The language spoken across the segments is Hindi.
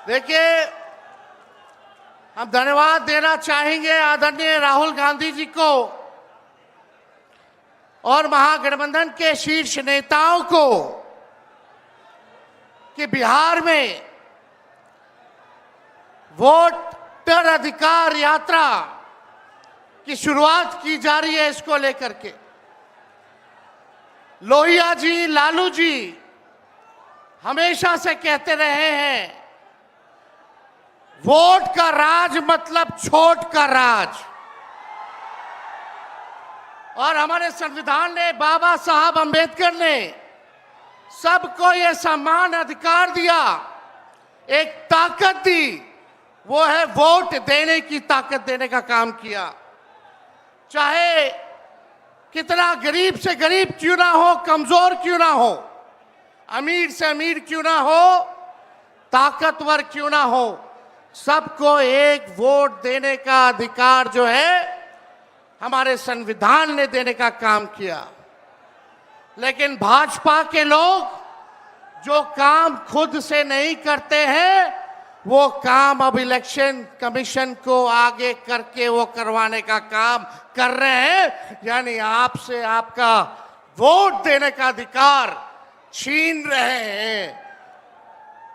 देखिए, हम धन्यवाद देना चाहेंगे आदरणीय राहुल गांधी जी को और महागठबंधन के शीर्ष नेताओं को कि बिहार में वोटर अधिकार यात्रा की शुरुआत की जा रही है। इसको लेकर के लोहिया जी, लालू जी हमेशा से कहते रहे हैं, वोट का राज मतलब छोट का राज। और हमारे संविधान ने, बाबा साहब अंबेडकर ने सबको ये समान अधिकार दिया, एक ताकत दी, वो है वोट देने की ताकत देने का काम किया। चाहे कितना गरीब से गरीब क्यों ना हो, कमजोर क्यों ना हो, अमीर से अमीर क्यों ना हो, ताकतवर क्यों ना हो, सबको एक वोट देने का अधिकार जो है हमारे संविधान ने देने का काम किया। लेकिन भाजपा के लोग जो काम खुद से नहीं करते हैं, वो काम अब इलेक्शन कमीशन को आगे करके वो करवाने का काम कर रहे हैं। यानी आपसे आपका वोट देने का अधिकार छीन रहे हैं।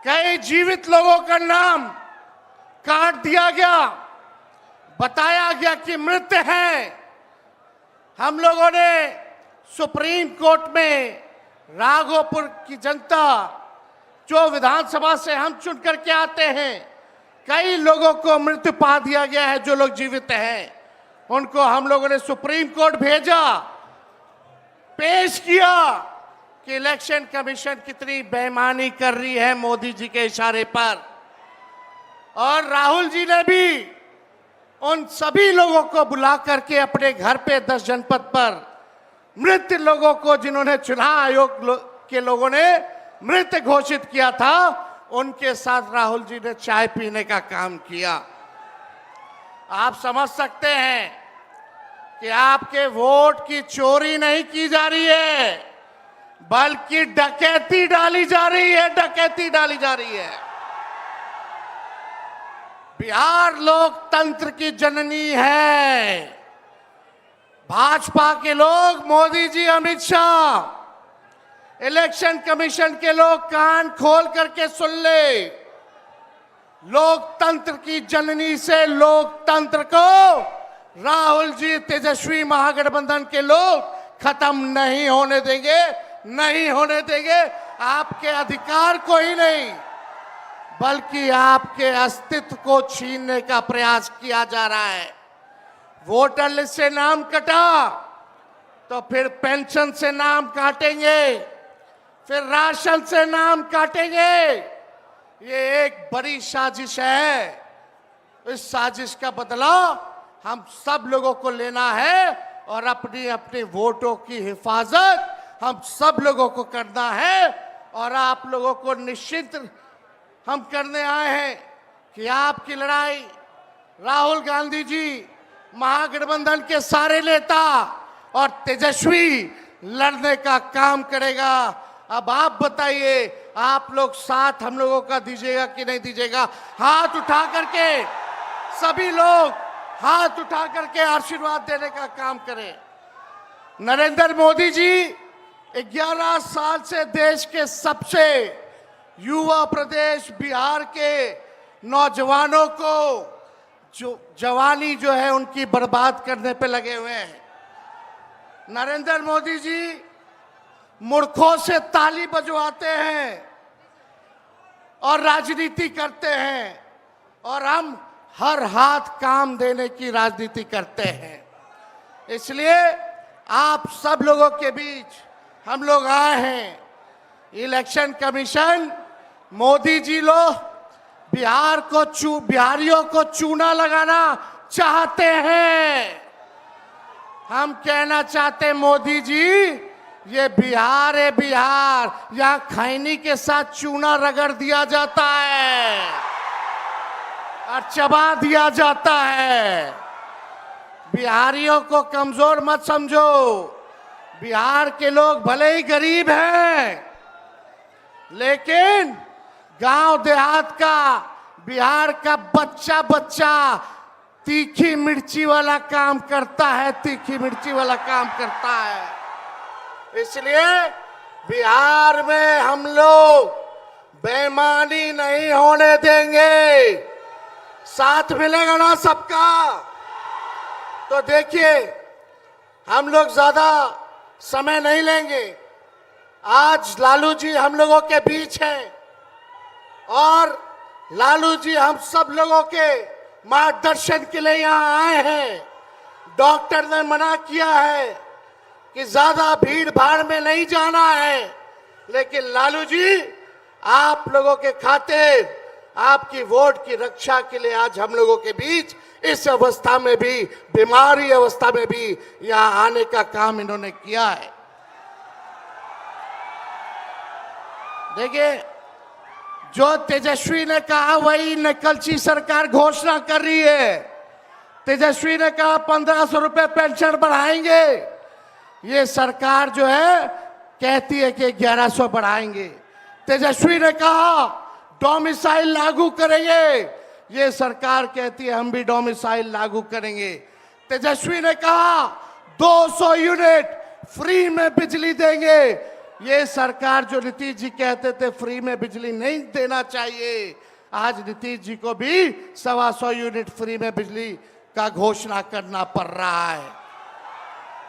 कई जीवित लोगों का नाम काट दिया गया, बताया गया कि मृत हैं। हम लोगों ने सुप्रीम कोर्ट में राघोपुर की जनता, जो विधानसभा से हम चुन करके आते हैं, कई लोगों को मृत्यु पा दिया गया है। जो लोग जीवित हैं उनको हम लोगों ने सुप्रीम कोर्ट भेजा, पेश किया कि इलेक्शन कमीशन कितनी बेईमानी कर रही है मोदी जी के इशारे पर। और राहुल जी ने भी उन सभी लोगों को बुला करके अपने घर पे 10 जनपद पर मृत लोगों को, जिन्होंने चुनाव आयोग के लोगों ने मृत घोषित किया था, उनके साथ राहुल जी ने चाय पीने का काम किया। आप समझ सकते हैं कि आपके वोट की चोरी नहीं की जा रही है, बल्कि डकैती डाली जा रही है, डकैती डाली जा रही है। बिहार लोकतंत्र की जननी है। भाजपा के लोग, मोदी जी, अमित शाह, इलेक्शन कमीशन के लोग कान खोल करके सुन ले। लोकतंत्र की जननी से लोकतंत्र को राहुल जी, तेजस्वी महागठबंधन के लोग खत्म नहीं होने देंगे, नहीं होने देंगे। आपके अधिकार को ही नहीं, बल्कि आपके अस्तित्व को छीनने का प्रयास किया जा रहा है। वोटर लिस्ट से नाम कटा तो फिर पेंशन से नाम काटेंगे, फिर राशन से नाम काटेंगे। ये एक बड़ी साजिश है। इस साजिश का बदला हम सब लोगों को लेना है और अपनी अपनी वोटों की हिफाजत हम सब लोगों को करना है। और आप लोगों को निश्चित हम करने आए हैं कि आपकी लड़ाई राहुल गांधी जी, महागठबंधन के सारे नेता और तेजस्वी लड़ने का काम करेगा। अब आप बताइए, आप लोग साथ हम लोगों का दीजिएगा कि नहीं दीजिएगा? हाथ उठा करके सभी लोग हाथ उठा करके आशीर्वाद देने का काम करें। नरेंद्र मोदी जी 11 साल से देश के सबसे युवा प्रदेश बिहार के नौजवानों को जो जवानी जो है उनकी बर्बाद करने पे लगे हुए हैं। नरेंद्र मोदी जी मूर्खों से ताली बजवाते हैं और राजनीति करते हैं, और हम हर हाथ काम देने की राजनीति करते हैं। इसलिए आप सब लोगों के बीच हम लोग आए हैं। इलेक्शन कमीशन, मोदी जी लोग बिहारियों को चूना लगाना चाहते हैं। हम कहना चाहते हैं, मोदी जी, ये बिहार है, बिहार, यहाँ खैनी के साथ चूना रगड़ दिया जाता है और चबा दिया जाता है। बिहारियों को कमजोर मत समझो। बिहार के लोग भले ही गरीब हैं, लेकिन गांव देहात का, बिहार का बच्चा बच्चा तीखी मिर्ची वाला काम करता है, तीखी मिर्ची वाला काम करता है। इसलिए बिहार में हम लोग बेईमानी नहीं होने देंगे। साथ मिलेगा ना सबका? तो देखिए, हम लोग ज्यादा समय नहीं लेंगे। आज लालू जी हम लोगों के बीच हैं और लालू जी हम सब लोगों के मार्गदर्शन के लिए यहाँ आए हैं। डॉक्टर ने मना किया है कि ज्यादा भीड़ भाड़ में नहीं जाना है, लेकिन लालू जी आप लोगों के खातिर, आपकी वोट की रक्षा के लिए आज हम लोगों के बीच इस अवस्था में भी, बीमारी अवस्था में भी यहाँ आने का काम इन्होंने किया है। देखिए, जो तेजस्वी ने कहा वही नकलची सरकार घोषणा कर रही है। तेजस्वी ने कहा 1500 रुपए पेंशन बढ़ाएंगे, ये सरकार जो है कहती है कि 1100 बढ़ाएंगे। तेजस्वी ने कहा डोमिसाइल लागू करेंगे, ये सरकार कहती है हम भी डोमिसाइल लागू करेंगे। तेजस्वी ने कहा 200 यूनिट फ्री में बिजली देंगे, ये सरकार जो नीतीश जी कहते थे फ्री में बिजली नहीं देना चाहिए, आज नीतीश जी को भी 125 यूनिट फ्री में बिजली का घोषणा करना पड़ रहा है।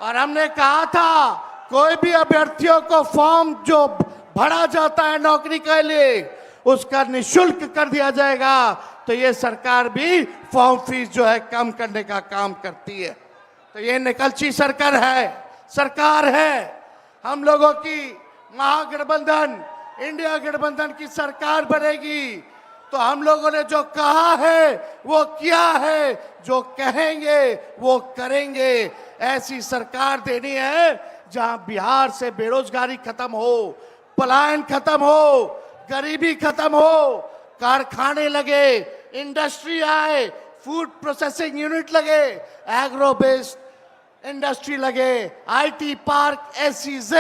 और हमने कहा था कोई भी अभ्यर्थियों को फॉर्म जो भरा जाता है नौकरी के लिए उसका निःशुल्क कर दिया जाएगा, तो ये सरकार भी फॉर्म फीस जो है कम करने का काम करती है। तो ये निकलची सरकार है। हम लोगों की महागठबंधन, इंडिया गठबंधन की सरकार बनेगी तो हम लोगों ने जो कहा है वो किया है, जो कहेंगे वो करेंगे। ऐसी सरकार देनी है जहां बिहार से बेरोजगारी खत्म हो, पलायन खत्म हो, गरीबी खत्म हो, कारखाने लगे, इंडस्ट्री आए, फूड प्रोसेसिंग यूनिट लगे, एग्रो बेस्ड इंडस्ट्री लगे, आईटी पार्क, SEZ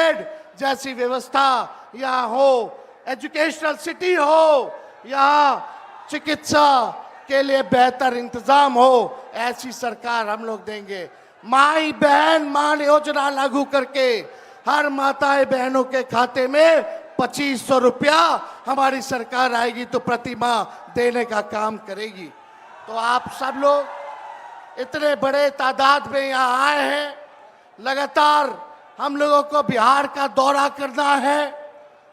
जैसी व्यवस्था यहाँ हो, एजुकेशनल सिटी हो, यहाँ चिकित्सा के लिए बेहतर इंतजाम हो, ऐसी सरकार हम लोग देंगे। माई बहन मान योजना लागू करके हर माताएं बहनों के खाते में 2500 रुपया हमारी सरकार आएगी तो प्रति माह देने का काम करेगी। तो आप सब लोग इतने बड़े तादाद में यहाँ आए हैं, लगातार हम लोगों को बिहार का दौरा करना है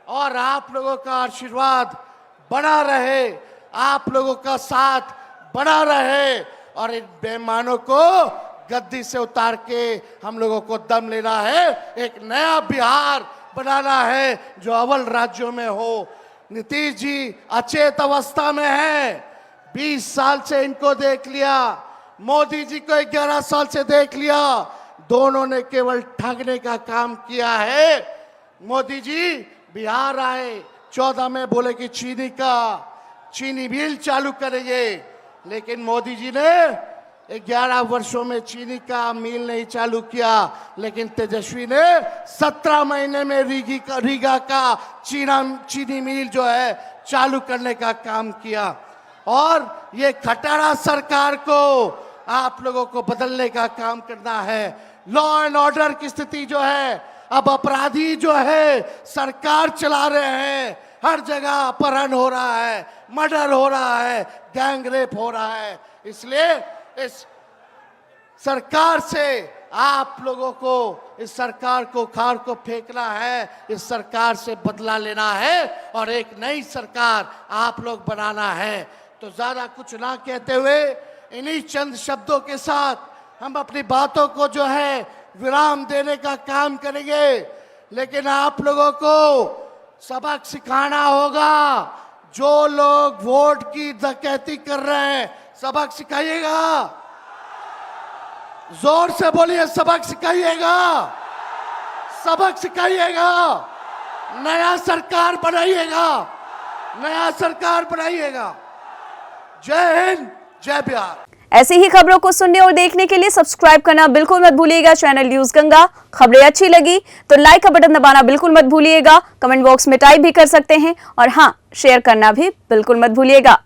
और आप लोगों का आशीर्वाद बना रहे, आप लोगों का साथ बना रहे और इन बेईमानों को गद्दी से उतार के हम लोगों को दम लेना है, एक नया बिहार बनाना है जो अव्वल राज्यों में हो। नीतीश जी अचेत अवस्था में हैं, 20 साल से इनको देख लिया, मोदी जी को 11 साल से देख लिया, दोनों ने केवल ठगने का काम किया है। मोदी जी बिहार आए 14 में बोले कि चीनी मिल चालू करेंगे, लेकिन मोदी जी ने 11 वर्षों में चीनी का मिल नहीं चालू किया, लेकिन तेजस्वी ने 17 महीने में रीगा का चीनी मिल जो है चालू करने का काम किया। और ये खटारा सरकार को आप लोगों को बदलने का काम करना है। लॉ एंड ऑर्डर की स्थिति जो है, अब अपराधी जो है सरकार चला रहे हैं, हर जगह अपहरण हो रहा है, मर्डर हो रहा है, गैंग रेप हो रहा है। इसलिए इस सरकार से आप लोगों को, इस सरकार को खार को फेंकना है, इस सरकार से बदला लेना है और एक नई सरकार आप लोग बनाना है। तो ज्यादा कुछ ना कहते हुए इन्हीं चंद शब्दों के साथ हम अपनी बातों को जो है विराम देने का काम करेंगे, लेकिन आप लोगों को सबक सिखाना होगा। जो लोग वोट की डकैती कर रहे हैं सबक सिखाइएगा, जोर से बोलिए, सबक सिखाइएगा, सबक सिखाइएगा, नया सरकार बनाइएगा, नया सरकार बनाइएगा। जय हिंद, जय बिहार। ऐसी ही खबरों को सुनने और देखने के लिए सब्सक्राइब करना बिल्कुल मत भूलिएगा चैनल न्यूज गंगा। खबरें अच्छी लगी तो लाइक का बटन दबाना बिल्कुल मत भूलिएगा। कमेंट बॉक्स में टाइप भी कर सकते हैं और हाँ, शेयर करना भी बिल्कुल मत भूलिएगा।